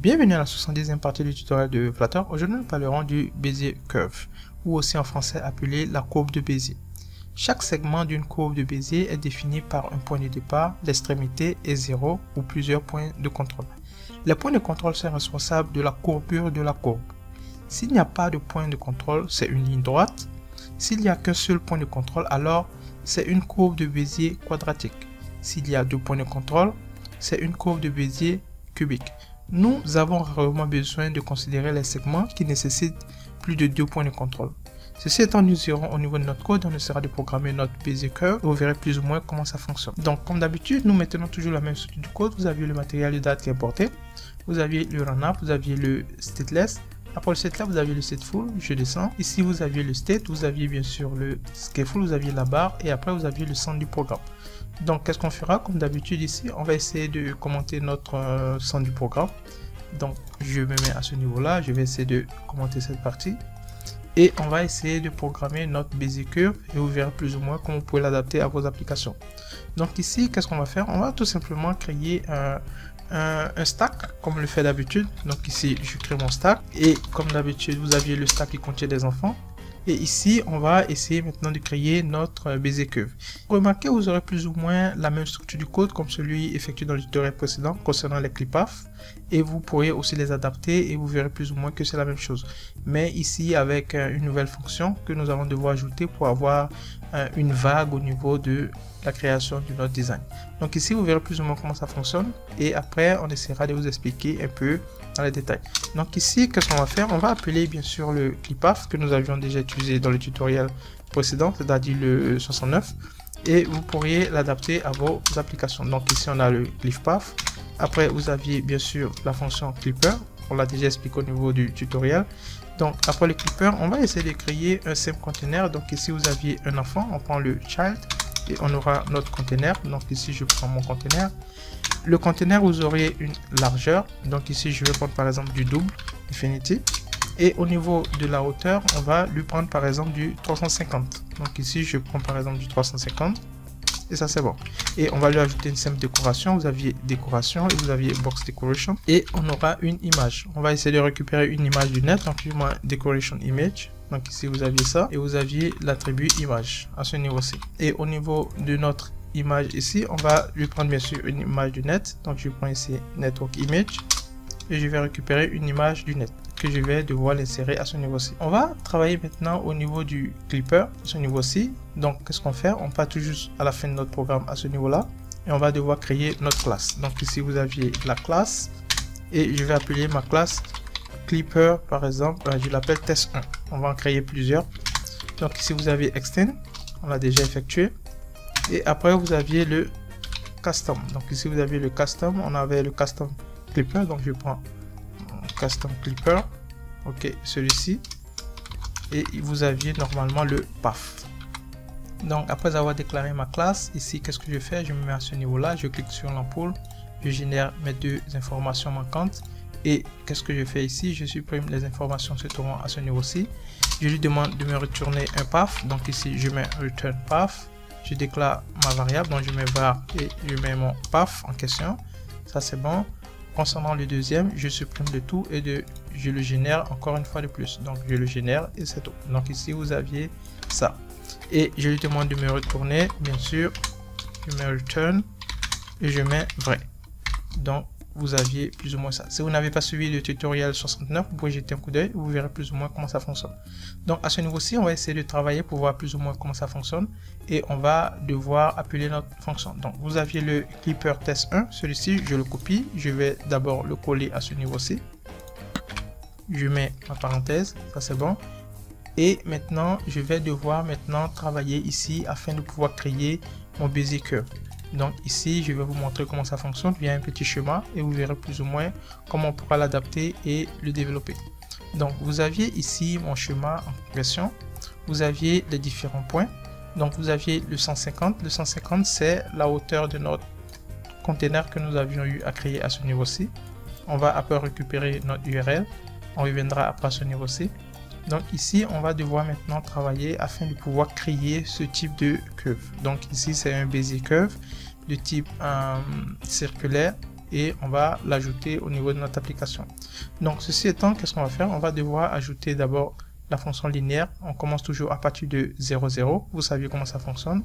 Bienvenue à la 70e partie du tutoriel de Flutter. Aujourd'hui, nous parlerons du Bézier Curve, ou aussi en français appelé la courbe de Bézier. Chaque segment d'une courbe de Bézier est défini par un point de départ, l'extrémité et 0 ou plusieurs points de contrôle. Les points de contrôle sont responsables de la courbure de la courbe. S'il n'y a pas de point de contrôle, c'est une ligne droite. S'il n'y a qu'un seul point de contrôle, alors c'est une courbe de Bézier quadratique. S'il y a deux points de contrôle, c'est une courbe de Bézier cubique. Nous avons rarement besoin de considérer les segments qui nécessitent plus de deux points de contrôle. Ceci étant, nous irons au niveau de notre code, on essaiera de programmer notre Bézier Curve et vous verrez plus ou moins comment ça fonctionne. Donc, comme d'habitude, nous maintenons toujours la même structure du code. Vous aviez le matériel de date qui est importé, vous aviez le run-up, vous aviez le stateless. Après le stateless, vous aviez le stateful, je descends. Ici, vous aviez le state, vous aviez bien sûr le scaleful, vous aviez la barre et après, vous aviez le centre du programme. Donc, qu'est-ce qu'on fera? Comme d'habitude ici, on va essayer de commenter notre centre du programme. Donc, je me mets à ce niveau-là, je vais essayer de commenter cette partie. Et on va essayer de programmer notre Bézier Curve et vous verrez plus ou moins comment vous pouvez l'adapter à vos applications. Donc ici, qu'est-ce qu'on va faire? On va tout simplement créer un stack comme le fait d'habitude. Donc ici, je crée mon stack et comme d'habitude, vous aviez le stack qui contient des enfants. Et ici, on va essayer maintenant de créer notre Bézier Curve. Remarquez, vous aurez plus ou moins la même structure du code comme celui effectué dans le tutoriel précédent concernant les ClickPath. Et vous pourrez aussi les adapter et vous verrez plus ou moins que c'est la même chose. Mais ici, avec une nouvelle fonction que nous allons devoir ajouter pour avoir une vague au niveau de la création de notre design. Donc ici, vous verrez plus ou moins comment ça fonctionne. Et après, on essaiera de vous expliquer un peu dans les détails. Donc ici, qu'est-ce qu'on va faire? On va appeler bien sûr le ClickPath que nous avions déjà utilisé dans le tutoriel précédent, c'est-à-dire le 69. Et vous pourriez l'adapter à vos applications. Donc ici, on a le ClickPath. Après, vous aviez bien sûr la fonction Clipper. On l'a déjà expliqué au niveau du tutoriel. Donc après le Clipper, on va essayer de créer un simple container. Donc ici, vous aviez un enfant. On prend le child et on aura notre container. Donc ici, je prends mon container. Le container, vous aurez une largeur. Donc ici, je vais prendre par exemple du double, infinity. Et au niveau de la hauteur, on va lui prendre par exemple du 350. Donc ici, je prends par exemple du 350. Et ça, c'est bon. Et on va lui ajouter une simple décoration. Vous aviez décoration et vous aviez box decoration. Et on aura une image. On va essayer de récupérer une image du net. Donc, moi, decoration image. Donc ici, vous aviez ça. Et vous aviez l'attribut image à ce niveau-ci. Et au niveau de notre image ici, on va lui prendre bien sûr une image du net. Donc, je prends ici network image. Et je vais récupérer une image du net que je vais devoir l'insérer à ce niveau-ci. On va travailler maintenant au niveau du Clipper, à ce niveau-ci. Donc, qu'est-ce qu'on fait? On part tout juste à la fin de notre programme à ce niveau-là. Et on va devoir créer notre classe. Donc, ici, vous aviez la classe. Et je vais appeler ma classe Clipper, par exemple. Je l'appelle test1. On va en créer plusieurs. Donc, ici, vous avez extend. On l'a déjà effectué. Et après, vous aviez le custom. Donc, ici, vous aviez le custom. On avait le custom Clipper. Donc, je prends custom Clipper. Ok, celui-ci. Et vous aviez normalement le path. Donc, après avoir déclaré ma classe, ici, qu'est-ce que je fais? Je me mets à ce niveau-là. Je clique sur l'ampoule. Je génère mes deux informations manquantes. Et qu'est-ce que je fais ici? Je supprime les informations se trouvant à ce niveau-ci. Je lui demande de me retourner un path. Donc, ici, je mets return path. Je déclare ma variable. Donc, je mets var et je mets mon path en question. Ça, c'est bon. Concernant le deuxième, je supprime le tout et je le génère encore une fois de plus. Donc, je le génère et c'est tout. Donc, ici, vous aviez ça. Et je lui demande de me retourner, bien sûr. Je mets return et je mets vrai. Donc, vous aviez plus ou moins ça. Si vous n'avez pas suivi le tutoriel 69, vous pouvez jeter un coup d'œil, vous verrez plus ou moins comment ça fonctionne. Donc à ce niveau-ci, on va essayer de travailler pour voir plus ou moins comment ça fonctionne et on va devoir appeler notre fonction. Donc vous aviez le Clipper test1, celui-ci, je le copie, je vais d'abord le coller à ce niveau-ci. Je mets ma parenthèse, ça c'est bon. Et maintenant, je vais devoir maintenant travailler ici afin de pouvoir créer mon Bézier Curve. Donc ici, je vais vous montrer comment ça fonctionne via un petit schéma et vous verrez plus ou moins comment on pourra l'adapter et le développer. Donc vous aviez ici mon schéma en question. Vous aviez les différents points. Donc vous aviez le 150. Le 150, c'est la hauteur de notre container que nous avions eu à créer à ce niveau-ci. On va après récupérer notre URL. On reviendra après à ce niveau-ci. Donc ici, on va devoir maintenant travailler afin de pouvoir créer ce type de curve. Donc ici, c'est un Bézier Curve de type circulaire et on va l'ajouter au niveau de notre application. Donc ceci étant, qu'est-ce qu'on va faire? On va devoir ajouter d'abord la fonction linéaire. On commence toujours à partir de 0, 0. Vous savez comment ça fonctionne.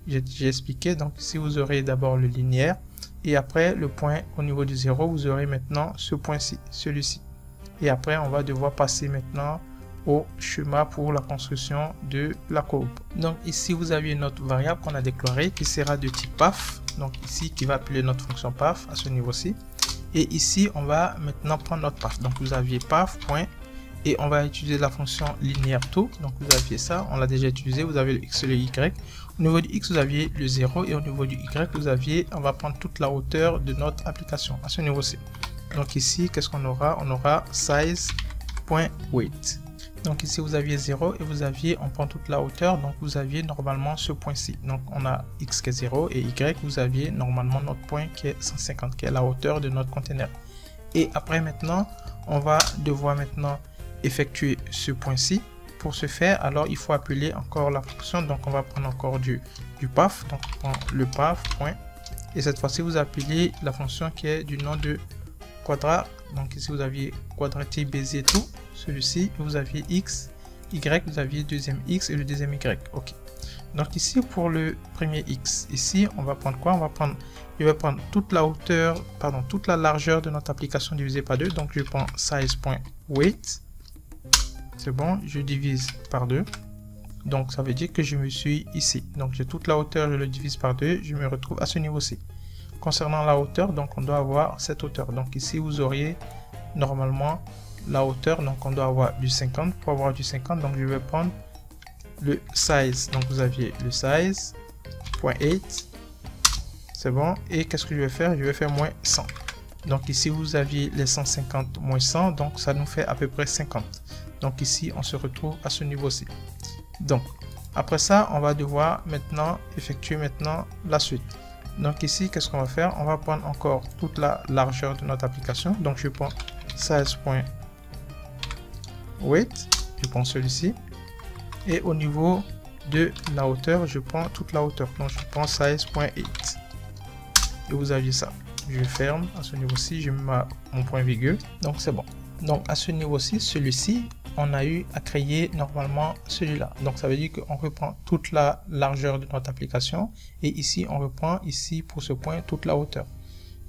J'ai expliqué. Donc ici, vous aurez d'abord le linéaire. Et après, le point au niveau du 0, vous aurez maintenant ce point-ci, celui-ci. Et après, on va devoir passer maintenant au schéma pour la construction de la courbe. Donc ici, vous avez une autre variable qu'on a déclarée qui sera de type path. Donc ici, qui va appeler notre fonction path à ce niveau-ci. Et ici, on va maintenant prendre notre path. Donc vous aviez path, point. Et on va utiliser la fonction linéaire tout. Donc vous aviez ça, on l'a déjà utilisé. Vous avez le x et le y. Au niveau du x, vous aviez le 0. Et au niveau du y, vous aviez, on va prendre toute la hauteur de notre application à ce niveau-ci. Donc ici, qu'est-ce qu'on aura? On aura size.weight. Donc ici, vous aviez 0 et vous aviez, on prend toute la hauteur. Donc vous aviez normalement ce point-ci. Donc on a x qui est 0 et y, vous aviez normalement notre point qui est 150, qui est la hauteur de notre conteneur. Et après maintenant, on va devoir maintenant effectuer ce point-ci. Pour ce faire, alors il faut appeler encore la fonction. Donc on va prendre encore du path. Donc on prend le path point. Et cette fois-ci, vous appelez la fonction qui est du nom de quadrat. Donc ici, vous aviez quadratique Bézier tout. Celui-ci, vous aviez x, y, vous aviez deuxième x et le deuxième y. Ok. Donc ici, pour le premier x, ici, on va prendre quoi? On va prendre, je vais prendre toute la hauteur, pardon, toute la largeur de notre application divisée par 2. Donc je prends size.weight. C'est bon, je divise par 2. Donc ça veut dire que je me suis ici. Donc j'ai toute la hauteur, je le divise par 2, je me retrouve à ce niveau-ci. Concernant la hauteur, donc on doit avoir cette hauteur. Donc ici vous auriez normalement la hauteur, donc on doit avoir du 50. Pour avoir du 50, donc je vais prendre le size. Donc vous aviez le size.8. C'est bon. Et qu'est-ce que je vais faire? Je vais faire moins 100. Donc ici vous aviez les 150 moins 100, donc ça nous fait à peu près 50. Donc ici, on se retrouve à ce niveau-ci. Donc, après ça, on va devoir maintenant effectuer maintenant la suite. Donc ici, qu'est-ce qu'on va faire? On va prendre encore toute la largeur de notre application. Donc, je prends size.weight. Je prends celui-ci. Et au niveau de la hauteur, je prends toute la hauteur. Donc, je prends size.8. Et vous aviez ça. Je ferme à ce niveau-ci. Je mets mon point virgule. Donc, c'est bon. Donc, à ce niveau-ci, celui-ci, on a eu à créer normalement celui-là. Donc ça veut dire qu'on reprend toute la largeur de notre application et ici on reprend ici pour ce point toute la hauteur.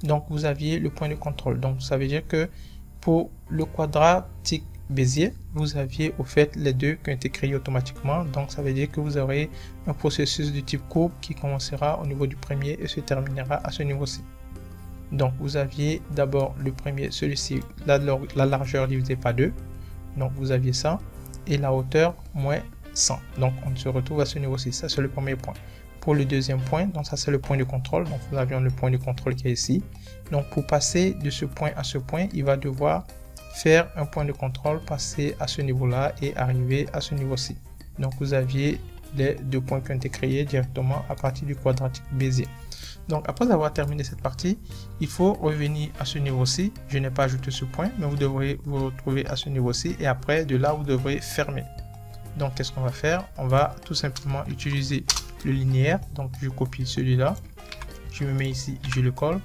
Donc vous aviez le point de contrôle. Donc ça veut dire que pour le quadratique Bézier, vous aviez au fait les deux qui ont été créés automatiquement. Donc ça veut dire que vous aurez un processus de type courbe qui commencera au niveau du premier et se terminera à ce niveau-ci. Donc vous aviez d'abord le premier, celui-ci, la largeur divisée par 2. Donc vous aviez ça et la hauteur moins 100. Donc on se retrouve à ce niveau-ci. Ça c'est le premier point. Pour le deuxième point, donc ça c'est le point de contrôle. Donc nous avions le point de contrôle qui est ici. Donc pour passer de ce point à ce point, il va devoir faire un point de contrôle, passer à ce niveau-là et arriver à ce niveau-ci. Donc vous aviez les deux points qui ont été créés directement à partir du quadratique Bézier. Donc après avoir terminé cette partie, il faut revenir à ce niveau-ci. Je n'ai pas ajouté ce point, mais vous devrez vous retrouver à ce niveau-ci et après de là vous devrez fermer. Donc qu'est-ce qu'on va faire? On va tout simplement utiliser le linéaire. Donc je copie celui-là, je me mets ici, je le colle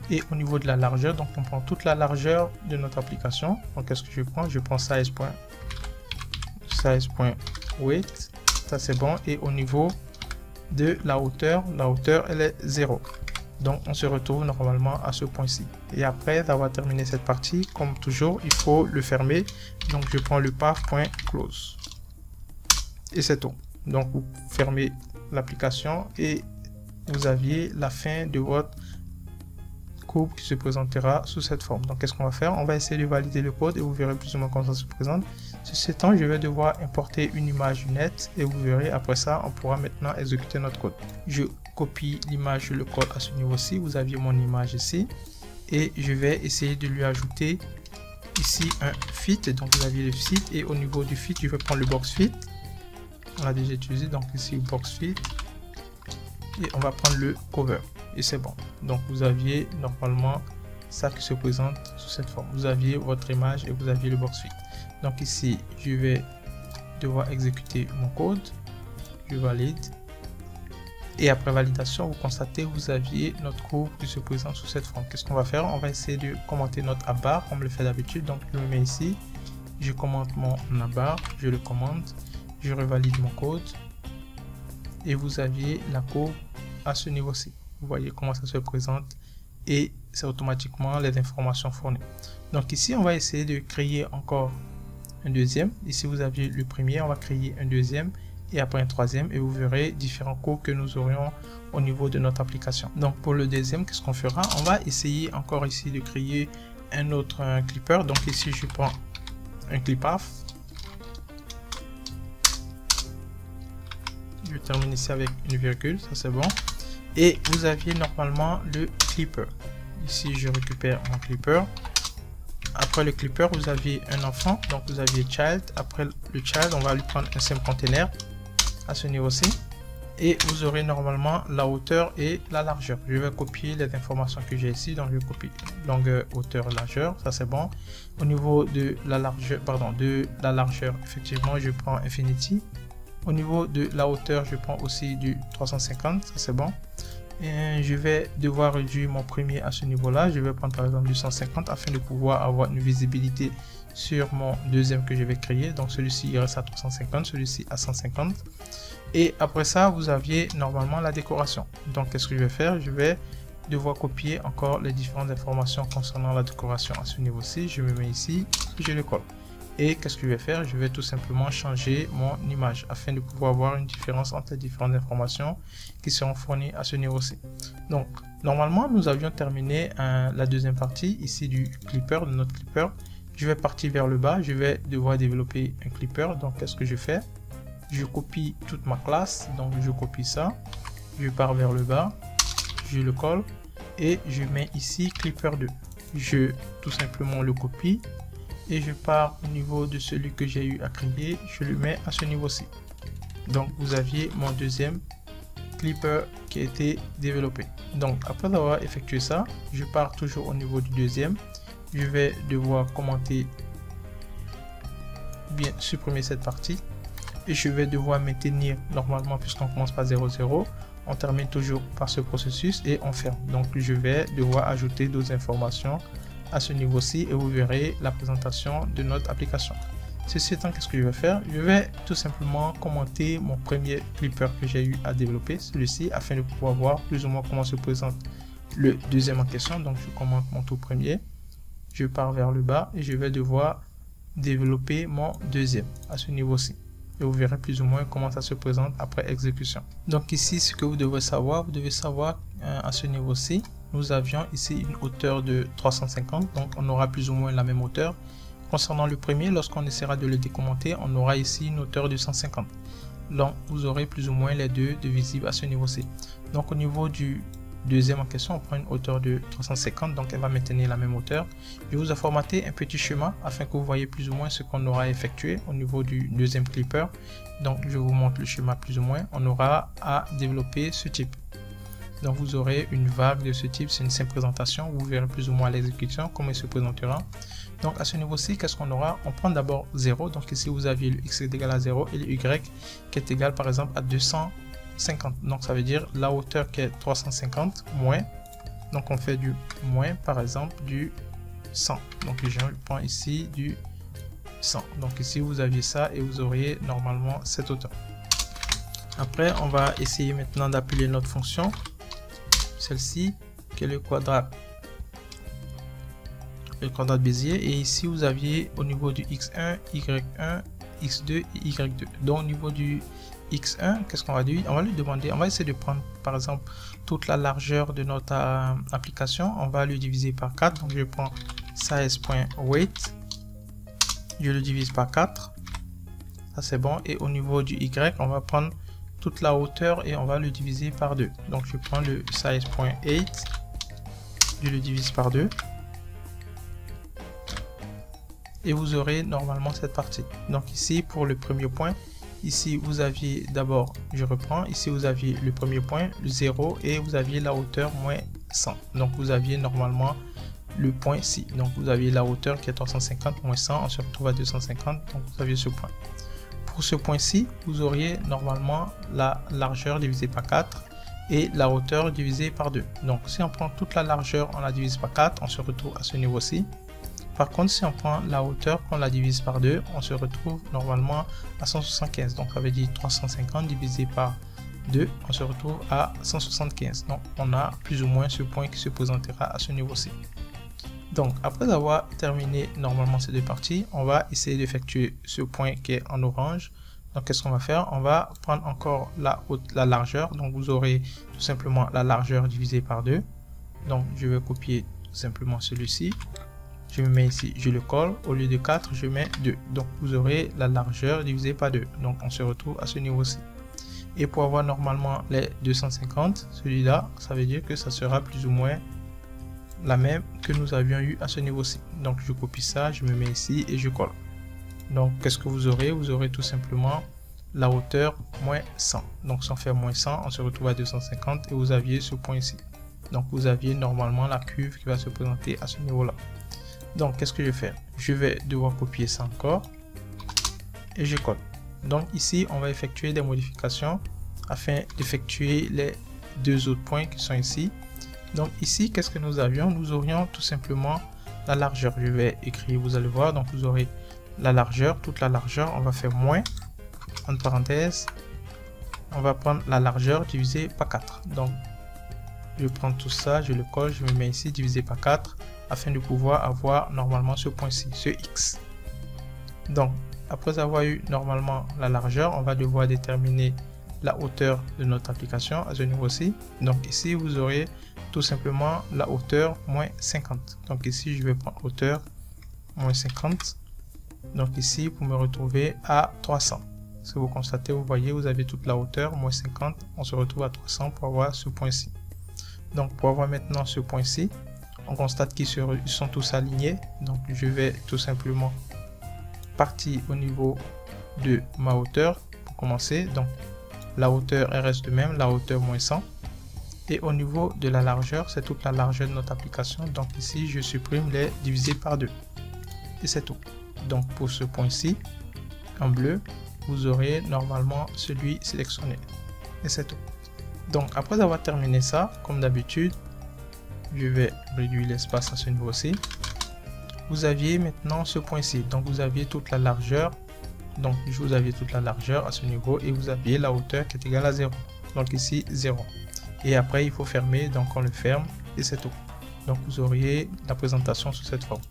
et au niveau de la largeur, donc on prend toute la largeur de notre application. Donc qu'est-ce que je prends? Je prends size.weight, ça c'est bon. Et au niveau de la hauteur elle est 0. Donc on se retrouve normalement à ce point-ci. Et après avoir terminé cette partie, comme toujours, il faut le fermer. Donc je prends le path.close. Et c'est tout. Donc vous fermez l'application et vous aviez la fin de votre courbe qui se présentera sous cette forme. Donc qu'est-ce qu'on va faire? On va essayer de valider le code et vous verrez plus ou moins comment ça se présente. Ceci étant, je vais devoir importer une image nette et vous verrez après ça, on pourra maintenant exécuter notre code. Je copie l'image, je le colle à ce niveau-ci. Vous aviez mon image ici et je vais essayer de lui ajouter ici un fit. Donc vous aviez le fit et au niveau du fit, je vais prendre le box fit. On l'a déjà utilisé, donc ici box fit et on va prendre le cover et c'est bon. Donc vous aviez normalement ça qui se présente sous cette forme. Vous aviez votre image et vous aviez le box fit. Donc ici, je vais devoir exécuter mon code. Je valide. Et après validation, vous constatez vous aviez notre courbe qui se présente sous cette forme. Qu'est-ce qu'on va faire? On va essayer de commenter notre app-bar comme le fait d'habitude. Donc je me mets ici, je commente mon app-bar, je le commente, je revalide mon code et vous aviez la courbe à ce niveau-ci. Vous voyez comment ça se présente et c'est automatiquement les informations fournies. Donc ici, on va essayer de créer encore un deuxième. Ici, vous aviez le premier, on va créer un deuxième et après un troisième et vous verrez différents courbes que nous aurions au niveau de notre application. Donc pour le deuxième, qu'est-ce qu'on fera? On va essayer encore ici de créer un autre clipper. Donc ici, je prends un clip-off. Je termine ici avec une virgule, ça c'est bon. Et vous aviez normalement le clipper. Ici, je récupère mon clipper. Après le clipper, vous aviez un enfant, donc vous aviez child. Après le child, on va lui prendre un simple container à ce niveau-ci. Et vous aurez normalement la hauteur et la largeur. Je vais copier les informations que j'ai ici, donc je copie longueur, hauteur, largeur, ça c'est bon. Au niveau de la largeur, effectivement, je prends infinity. Au niveau de la hauteur, je prends aussi du 350, ça c'est bon. Et je vais devoir réduire mon premier à ce niveau-là. Je vais prendre par exemple du 150 afin de pouvoir avoir une visibilité sur mon deuxième que je vais créer. Donc celui-ci il reste à 350, celui-ci à 150. Et après ça, vous aviez normalement la décoration. Donc qu'est-ce que je vais faire? Je vais devoir copier encore les différentes informations concernant la décoration à ce niveau-ci. Je me mets ici et je le colle. Et qu'est-ce que je vais faire? Je vais tout simplement changer mon image afin de pouvoir avoir une différence entre les différentes informations qui seront fournies à ce niveau-ci. Donc, normalement, nous avions terminé la deuxième partie ici du clipper, de notre clipper. Je vais partir vers le bas. Je vais devoir développer un clipper. Donc, qu'est-ce que je fais? Je copie toute ma classe. Donc, je copie ça. Je pars vers le bas. Je le colle et je mets ici clipper 2. Je tout simplement le copie. Et je pars au niveau de celui que j'ai eu à créer, je le mets à ce niveau-ci. Donc vous aviez mon deuxième clipper qui a été développé. Donc après avoir effectué ça, je pars toujours au niveau du deuxième. Je vais devoir commenter, bien supprimer cette partie. Et je vais devoir maintenir normalement, puisqu'on commence par 0,0. On termine toujours par ce processus et on ferme. Donc je vais devoir ajouter d'autres informations à ce niveau-ci et vous verrez la présentation de notre application. Ceci étant, qu'est-ce que je vais faire? Je vais tout simplement commenter mon premier clipper que j'ai eu à développer, celui-ci, afin de pouvoir voir plus ou moins comment se présente le deuxième en question. Donc je commente mon tout premier, je pars vers le bas et je vais devoir développer mon deuxième à ce niveau-ci. Et vous verrez plus ou moins comment ça se présente après exécution. Donc ici, ce que vous devez savoir à ce niveau-ci, nous avions ici une hauteur de 350, donc on aura plus ou moins la même hauteur. Concernant le premier, lorsqu'on essaiera de le décommenter, on aura ici une hauteur de 150. Donc vous aurez plus ou moins les deux de visibles à ce niveau-ci. Donc au niveau du deuxième en question, on prend une hauteur de 350, donc elle va maintenir la même hauteur. Je vous ai formaté un petit schéma afin que vous voyez plus ou moins ce qu'on aura effectué au niveau du deuxième clipper. Donc je vous montre le schéma plus ou moins. On aura à développer ce type. Donc vous aurez une vague de ce type, c'est une simple présentation, vous verrez plus ou moins l'exécution, comment il se présentera. Donc à ce niveau-ci, qu'est-ce qu'on aura? On prend d'abord 0, donc ici vous aviez le x est égal à 0 et le y qui est égal par exemple à 250. Donc ça veut dire la hauteur qui est 350 moins, donc on fait du moins par exemple du 100. Donc je prends ici du 100. Donc ici vous aviez ça et vous auriez normalement cette hauteur. Après on va essayer maintenant d'appeler notre fonction. Celle-ci qui est le quadrat Bézier, et ici vous aviez au niveau du x1, y1, x2 et y2. Donc au niveau du x1, qu'est-ce qu'on va dire? On va lui demander, on va essayer de prendre par exemple toute la largeur de notre application, on va le diviser par 4. Donc je prends size.weight, je le divise par 4, ça c'est bon. Et au niveau du y, on va prendre toute la hauteur et on va le diviser par 2. Donc je prends le size.8, je le divise par 2 et vous aurez normalement cette partie. Donc ici pour le premier point, ici vous aviez d'abord, je reprends, ici vous aviez le premier point, le 0, et vous aviez la hauteur moins 100. Donc vous aviez normalement le point ci. Donc vous aviez la hauteur qui est 350 moins 100, on se retrouve à 250, donc vous aviez ce point. Pour ce point-ci, vous auriez normalement la largeur divisée par 4 et la hauteur divisée par 2. Donc si on prend toute la largeur, on la divise par 4, on se retrouve à ce niveau-ci. Par contre, si on prend la hauteur, qu'on la divise par 2, on se retrouve normalement à 175. Donc ça veut dire 350 divisé par 2, on se retrouve à 175. Donc on a plus ou moins ce point qui se présentera à ce niveau-ci. Donc après avoir terminé normalement ces deux parties, on va essayer d'effectuer ce point qui est en orange. Donc qu'est-ce qu'on va faire? On va prendre encore la largeur. Donc vous aurez tout simplement la largeur divisée par 2. Donc je vais copier tout simplement celui-ci. Je me mets ici, je le colle. Au lieu de 4, je mets 2. Donc vous aurez la largeur divisée par 2. Donc on se retrouve à ce niveau-ci. Et pour avoir normalement les 250, celui-là, ça veut dire que ça sera plus ou moins la même que nous avions eu à ce niveau-ci. Donc je copie ça, je me mets ici et je colle. Donc qu'est-ce que vous aurez? Vous aurez tout simplement la hauteur moins 100. Donc sans faire moins 100, on se retrouve à 250 et vous aviez ce point ici. Donc vous aviez normalement la cuve qui va se présenter à ce niveau-là. Donc qu'est-ce que je vais faire? Je vais devoir copier ça encore et je colle. Donc ici on va effectuer des modifications afin d'effectuer les deux autres points qui sont ici. Donc ici qu'est-ce que nous avions? Nous aurions tout simplement la largeur. Je vais écrire, vous allez voir. Donc vous aurez la largeur, toute la largeur. On va faire moins, entre parenthèses, on va prendre la largeur divisée par 4. Donc je prends tout ça, je le colle, je me mets ici divisé par 4 afin de pouvoir avoir normalement ce point-ci, ce X. Donc après avoir eu normalement la largeur, on va devoir déterminer la hauteur de notre application à ce niveau-ci. Donc ici vous aurez tout simplement la hauteur moins 50. Donc ici je vais prendre hauteur moins 50. Donc ici vous me retrouvez à 300. Si vous constatez, vous voyez, vous avez toute la hauteur moins 50. On se retrouve à 300 pour avoir ce point-ci. Donc pour avoir maintenant ce point-ci, on constate qu'ils sont tous alignés. Donc je vais tout simplement partir au niveau de ma hauteur pour commencer. Donc la hauteur elle reste de même, la hauteur moins 100. Et au niveau de la largeur, c'est toute la largeur de notre application. Donc ici je supprime les divisés par 2 et c'est tout. Donc pour ce point-ci en bleu, vous aurez normalement celui sélectionné et c'est tout. Donc après avoir terminé ça, comme d'habitude, je vais réduire l'espace à ce niveau-ci. Vous aviez maintenant ce point-ci. Donc vous aviez toute la largeur. Donc vous aviez toute la largeur à ce niveau et vous aviez la hauteur qui est égale à 0. Donc ici 0. Et après il faut fermer. Donc on le ferme et c'est tout. Donc vous auriez la présentation sous cette forme.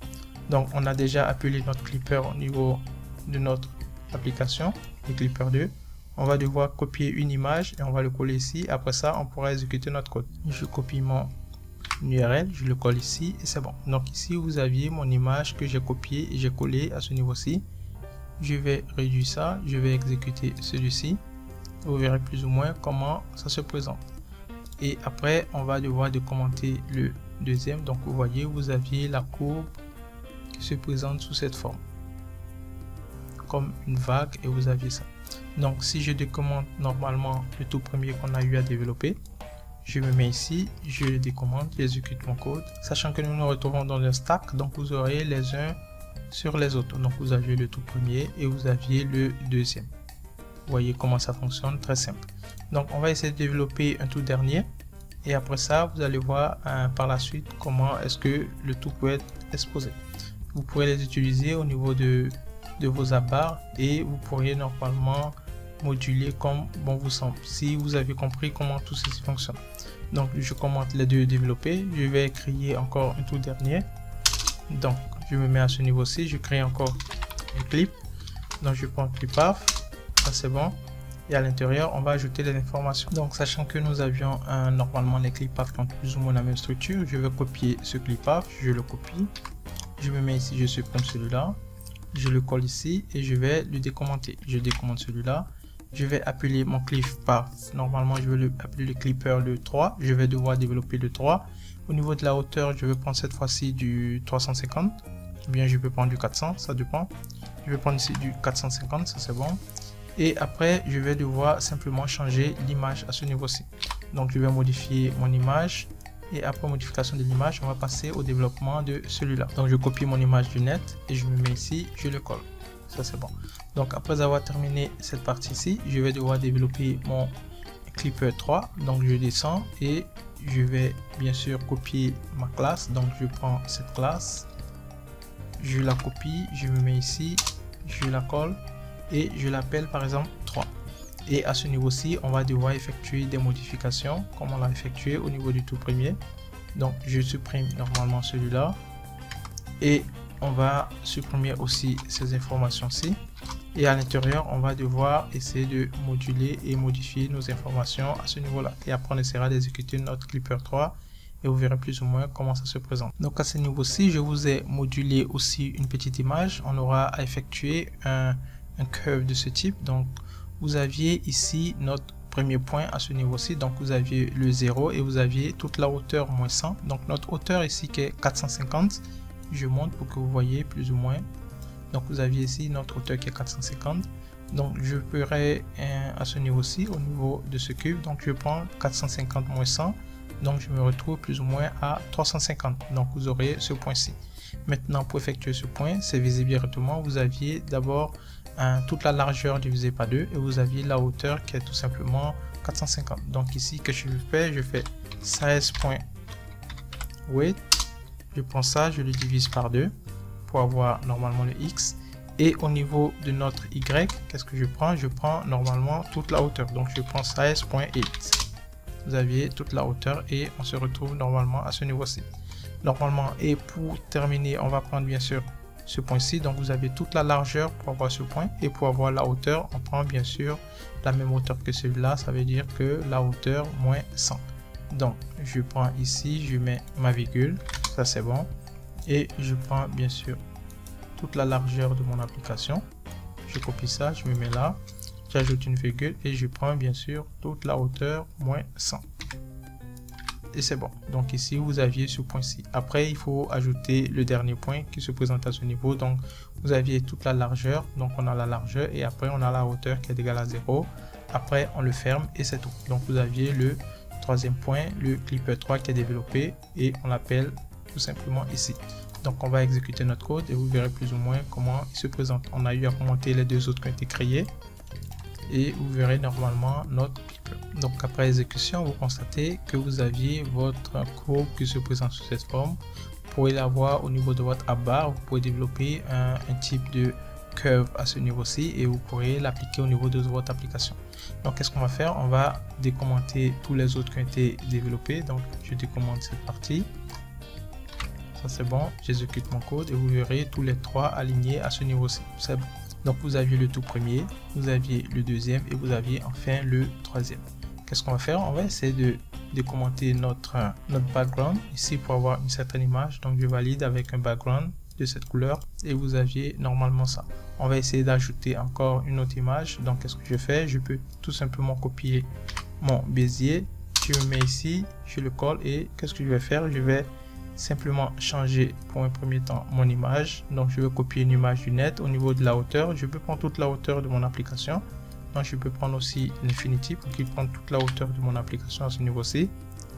Donc on a déjà appelé notre clipper au niveau de notre application, le clipper 2. On va devoir copier une image et on va le coller ici. Après ça, on pourra exécuter notre code. Je copie mon URL, je le colle ici et c'est bon. Donc ici, vous aviez mon image que j'ai copiée et j'ai collé à ce niveau-ci. Je vais réduire ça, je vais exécuter celui-ci. Vous verrez plus ou moins comment ça se présente. Et après, on va devoir commenter le deuxième. Donc vous voyez, vous aviez la courbe qui se présente sous cette forme, comme une vague, et vous aviez ça. Donc si je décommente normalement le tout premier qu'on a eu à développer, je me mets ici, je le décommente, j'exécute mon code, sachant que nous nous retrouvons dans un stack. Donc vous aurez les uns sur les autres. Donc vous aviez le tout premier et vous aviez le deuxième. Vous voyez comment ça fonctionne, très simple. Donc on va essayer de développer un tout dernier et après ça vous allez voir par la suite comment est-ce que le tout peut être exposé. Vous pourrez les utiliser au niveau de vos abarres et vous pourriez normalement moduler comme bon vous semble, si vous avez compris comment tout ceci fonctionne. Donc je commente les deux développés, je vais créer encore un tout dernier. Donc je me mets à ce niveau-ci, je crée encore un clip. Donc je prends clip path, ça c'est bon. Et à l'intérieur on va ajouter les informations. Donc sachant que nous avions normalement les clip path qui ont plus ou moins la même structure, je vais copier ce clip path, je le copie, je me mets ici, je supprime celui-là, je le colle ici et je vais le décommenter. Je décommente celui-là. Je vais appeler mon clip path. Normalement, je vais appeler le clipper le 3. Je vais devoir développer le 3. Au niveau de la hauteur, je vais prendre cette fois-ci du 350. Ou bien je peux prendre du 400, ça dépend. Je vais prendre ici du 450, ça c'est bon. Et après, je vais devoir simplement changer l'image à ce niveau-ci. Donc, je vais modifier mon image. Et après modification de l'image, on va passer au développement de celui-là. Donc, je copie mon image du net et je me mets ici, je le colle. Ça, c'est bon. Donc, après avoir terminé cette partie-ci, je vais devoir développer mon Clipper 3, donc je descends et je vais bien sûr copier ma classe. Donc je prends cette classe, je la copie, je me mets ici, je la colle et je l'appelle par exemple 3. Et à ce niveau-ci, on va devoir effectuer des modifications comme on l'a effectué au niveau du tout premier. Donc je supprime normalement celui-là et on va supprimer aussi ces informations-ci. Et à l'intérieur, on va devoir essayer de moduler et modifier nos informations à ce niveau-là. Et après, on essaiera d'exécuter notre Clipper 3 et vous verrez plus ou moins comment ça se présente. Donc à ce niveau-ci, je vous ai modulé aussi une petite image. On aura à effectuer un curve de ce type. Donc vous aviez ici notre premier point à ce niveau-ci. Donc vous aviez le 0 et vous aviez toute la hauteur moins 100. Donc notre hauteur ici qui est 450. Je monte pour que vous voyez plus ou moins. Donc vous aviez ici notre hauteur qui est 450. Donc je ferai à ce niveau-ci, au niveau de ce cube. Donc je prends 450 moins 100. Donc je me retrouve plus ou moins à 350. Donc vous aurez ce point-ci. Maintenant pour effectuer ce point, c'est visible directement. Vous aviez d'abord toute la largeur divisée par 2 et vous aviez la hauteur qui est tout simplement 450. Donc ici que je fais 16.weight. Je prends ça, je le divise par 2 pour avoir normalement le X. Et au niveau de notre Y, qu'est-ce que je prends? Je prends normalement toute la hauteur. Donc je prends 16.8. Vous aviez toute la hauteur et on se retrouve normalement à ce niveau-ci. Normalement, et pour terminer, on va prendre bien sûr ce point-ci. Donc vous avez toute la largeur pour avoir ce point. Et pour avoir la hauteur, on prend bien sûr la même hauteur que celui-là. Ça veut dire que la hauteur moins 100. Donc je prends ici, je mets ma virgule. Ça c'est bon. Et je prends bien sûr toute la largeur de mon application. Je copie ça, je me mets là. J'ajoute une virgule et je prends bien sûr toute la hauteur moins 100. Et c'est bon. Donc ici, vous aviez ce point-ci. Après, il faut ajouter le dernier point qui se présente à ce niveau. Donc, vous aviez toute la largeur. Donc, on a la largeur et après, on a la hauteur qui est égale à 0. Après, on le ferme et c'est tout. Donc, vous aviez le troisième point, le Clipper 3 qui est développé et on l'appelle tout simplement ici. Donc on va exécuter notre code et vous verrez plus ou moins comment il se présente. On a eu à remonter les deux autres qui ont été créés et vous verrez normalement notre Clipper. Donc après exécution, vous constatez que vous aviez votre courbe qui se présente sous cette forme. Vous pouvez l'avoir au niveau de votre app bar. Vous pouvez développer un type de curve à ce niveau-ci et vous pourrez l'appliquer au niveau de votre application. Donc qu'est-ce qu'on va faire? On va décommenter tous les autres qui ont été développés. Donc je décommente cette partie. Ça c'est bon, j'exécute mon code et vous verrez tous les trois alignés à ce niveau-ci. C'est bon. Donc vous aviez le tout premier, vous aviez le deuxième et vous aviez enfin le troisième. Qu'est-ce qu'on va faire? On va essayer de décommenter notre background ici pour avoir une certaine image. Donc je valide avec un background de cette couleur et vous aviez normalement ça. On va essayer d'ajouter encore une autre image. Donc qu'est-ce que je fais? Je peux tout simplement copier mon Bézier, je me mets ici, je le colle et qu'est-ce que je vais faire? Je vais simplement changer pour un premier temps mon image. Donc je vais copier une image du net. Au niveau de la hauteur, je peux prendre toute la hauteur de mon application. Donc je peux prendre aussi l'Infinity pour qu'il prenne toute la hauteur de mon application à ce niveau-ci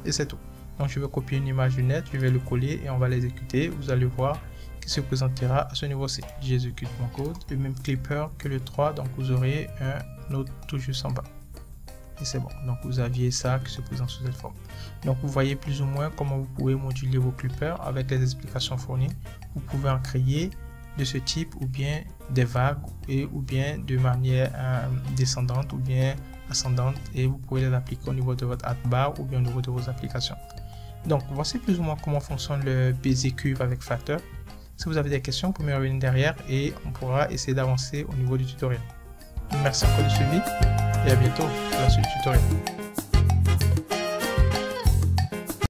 et c'est tout. Donc je vais copier une image du net, je vais le coller et on va l'exécuter. Vous allez voir qu'il se présentera à ce niveau-ci. J'exécute mon code, le même Clipper que le 3, donc vous aurez un autre tout juste en bas. Et c'est bon. Donc vous aviez ça qui se présente sous cette forme. Donc vous voyez plus ou moins comment vous pouvez moduler vos clippers avec les explications fournies. Vous pouvez en créer de ce type ou bien des vagues ou bien de manière descendante ou bien ascendante et vous pouvez les appliquer au niveau de votre app bar ou bien au niveau de vos applications. Donc voici plus ou moins comment fonctionne le Bézier Cube avec Flutter. Si vous avez des questions, vous pouvez me revenir derrière et on pourra essayer d'avancer au niveau du tutoriel. Merci encore du suivi et à bientôt pour la suite du tutoriel.